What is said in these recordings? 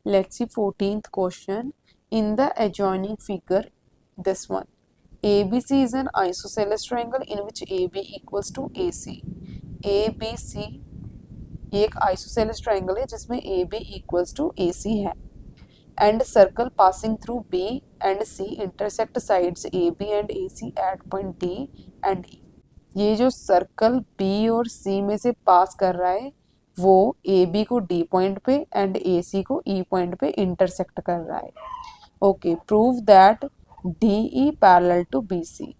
Let's see 14th question. In the adjoining figure, this one, ABC is an isosceles triangle in which AB equals to AC. ABC ये एक isosceles triangle है जिसमें AB equals to AC है. And circle passing through B and C intersect sides AB and AC at point D and E. ये जो circle B और C में से पास कर रहा है वो AB को D पॉइंट पे एंड AC को E पॉइंट पे इंटरसेक्ट कर रहा है. Okay, prove that DE parallel to BC.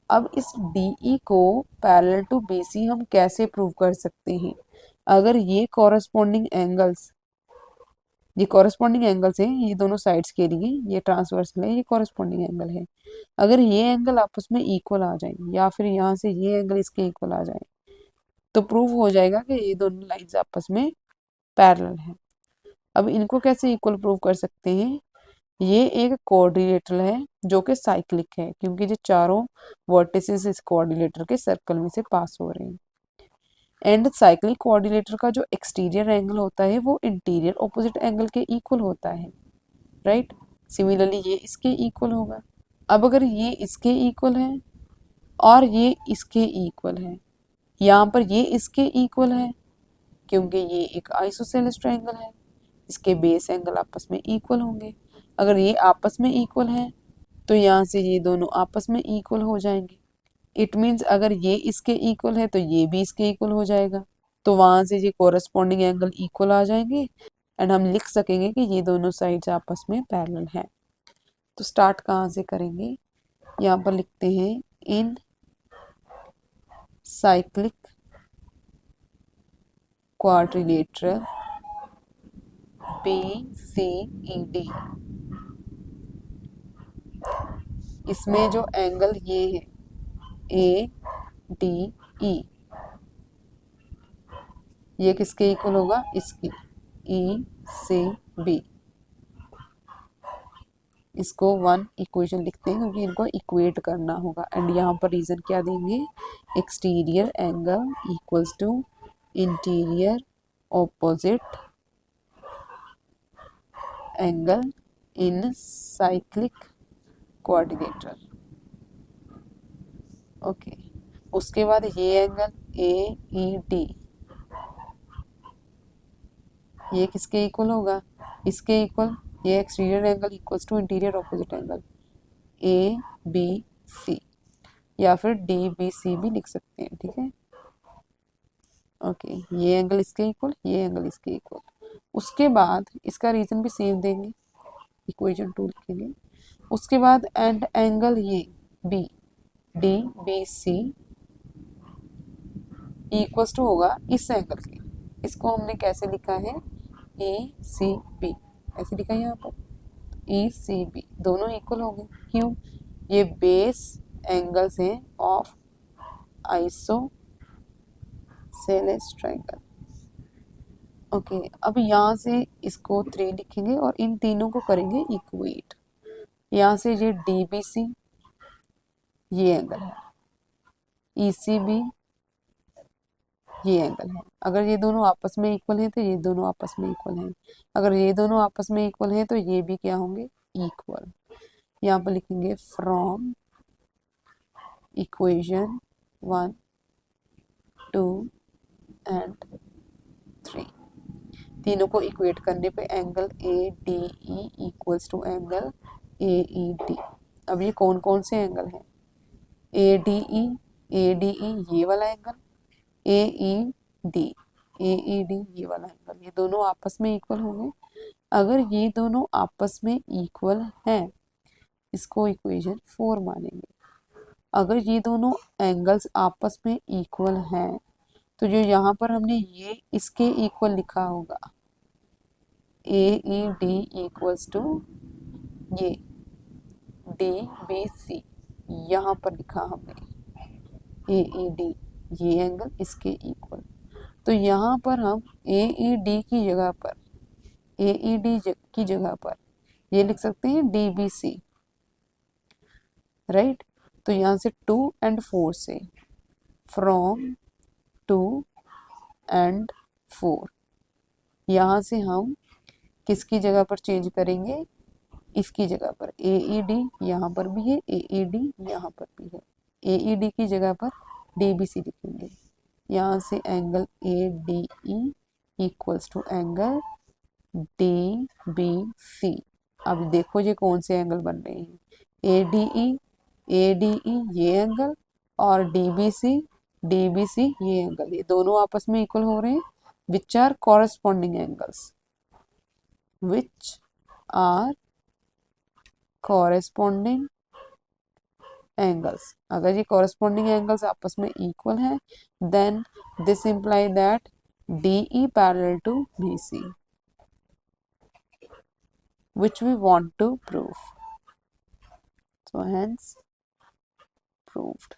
अब इस DE को पैरेलल टू BC हम कैसे प्रूव कर सकते हैं? अगर ये कॉरस्पॉन्डिंग एंगल्स हैं ये दोनों साइड्स के लिए, ये ट्रांसवर्सल है, ये कॉरस्पॉन्डिंग एंगल है. अगर ये एंगल आपस में इक्वल आ जाए या फिर यहाँ से ये एंगल इसके इक्वल आ जाए तो प्रूव हो जाएगा कि ये दोनों लाइंस आपस में पैरेलल है. अब इनको कैसे इक्वल प्रूव कर सकते हैं? ये एक कोऑर्डिनेटर है जो कि साइक्लिक है क्योंकि जो चारों वर्टिसेस इस कोऑर्डिनेटर के सर्कल में से पास हो रहे हैं. एंड साइक्लिक कोऑर्डिनेटर का जो एक्सटीरियर एंगल होता है वो इंटीरियर ऑपोजिट एंगल के इक्वल होता है, राइट? सिमिलरली ये इसके इक्वल होगा. अब अगर ये इसके इक्वल है और ये इसके इक्वल है, यहाँ पर ये इसके इक्वल है क्योंकि ये एक आइसोसेलेस ट्रायंगल है, इसके बेस एंगल आपस में इक्वल होंगे. अगर ये आपस में इक्वल है तो यहाँ से ये दोनों आपस में इक्वल हो जाएंगे. इट मीन्स अगर ये इसके इक्वल है तो ये भी इसके इक्वल हो जाएगा, तो वहां से ये कोरस्पॉन्डिंग एंगल इक्वल आ जाएंगे एंड हम लिख सकेंगे कि ये दोनों साइड्स आपस में पैरेलल हैं. तो स्टार्ट कहाँ से करेंगे? यहाँ पर लिखते हैं इन साइक्लिक क्वाड्रिलेटरल BCED, इसमें जो एंगल ये है ADE, ये किसके इक्वल होगा? इसकी ECB. इसको वन इक्वेशन लिखते हैं क्योंकि इनको इक्वेट करना होगा. एंड यहाँ पर रीजन क्या देंगे? Exterior angle equals to interior opposite angle in cyclic quadrilateral. Okay, उसके बाद ये एंगल AED, ये किसके इक्वल होगा? इसके इक्वल. ये exterior angle equals to interior opposite angle ABC या फिर DBC भी लिख सकते हैं, ठीक है? ओके, ये एंगल इसके इक्वल, ये एंगल इसके इक्वल. उसके बाद इसका रीजन भी सेम देंगे, इक्वेशन 2 लिखेंगे. उसके बाद एंड एंगल ये B DBC इक्वल्स टू होगा इस एंगल के. इसको हमने कैसे लिखा है? ECB ऐसे लिखा है यहाँ पर ECB. दोनों इक्वल होंगे. क्यों? ये बेस एंगल्स हैं ऑफ आइसोसेलेस ट्रायंगल. ओके, अब यहाँ से इसको 3 लिखेंगे और इन तीनों को करेंगे इक्वेट. यहाँ से ये DBC ये एंगल है, ECB ये एंगल है. अगर ये दोनों आपस में इक्वल हैं तो ये दोनों आपस में इक्वल हैं. अगर ये दोनों आपस में इक्वल हैं तो ये भी क्या होंगे? इक्वल. यहाँ पर लिखेंगे फ्रॉम इक्वेशन 1 2 एंड 3. तीनों को इक्वेट करने पे angle ADE equals to angle AED. अब ये कौन कौन से एंगल हैं? ADE ये वाला एंगल, AED ये वाला एंगल, ये दोनों आपस में इक्वल होंगे. अगर ये दोनों आपस में इक्वल हैं इसको इक्वेशन 4 मानेंगे. अगर ये दोनों एंगल्स आपस में इक्वल हैं तो जो यहाँ पर हमने ये इसके इक्वल लिखा होगा AED इक्वल्स टू ये DBC, यहाँ पर लिखा हमने AED ये एंगल इसके इक्वल. तो यहाँ पर हम AED की जगह पर ये लिख सकते हैं DBC, राइट? तो यहाँ से 2 and 4 से फ्रॉम 2 and 4 यहाँ से हम किसकी जगह पर चेंज करेंगे, इसकी जगह पर AED यहाँ पर भी है, AED यहाँ पर भी है, AED की जगह पर DBC लिखेंगे। यहाँ से angle ADE equals to angle DBC। अब देखो ये कौन से एंगल बन रहे हैं, ADE ये एंगल और DBC ये एंगल, ये दोनों आपस में इक्वल हो रहे हैं, which are corresponding angles, which are corresponding angles. अगर ये कॉरेस्पॉन्डिंग एंगल्स आपस में इक्वल हैं, then this imply that DE parallel to BC, which we want to prove. So hence proved.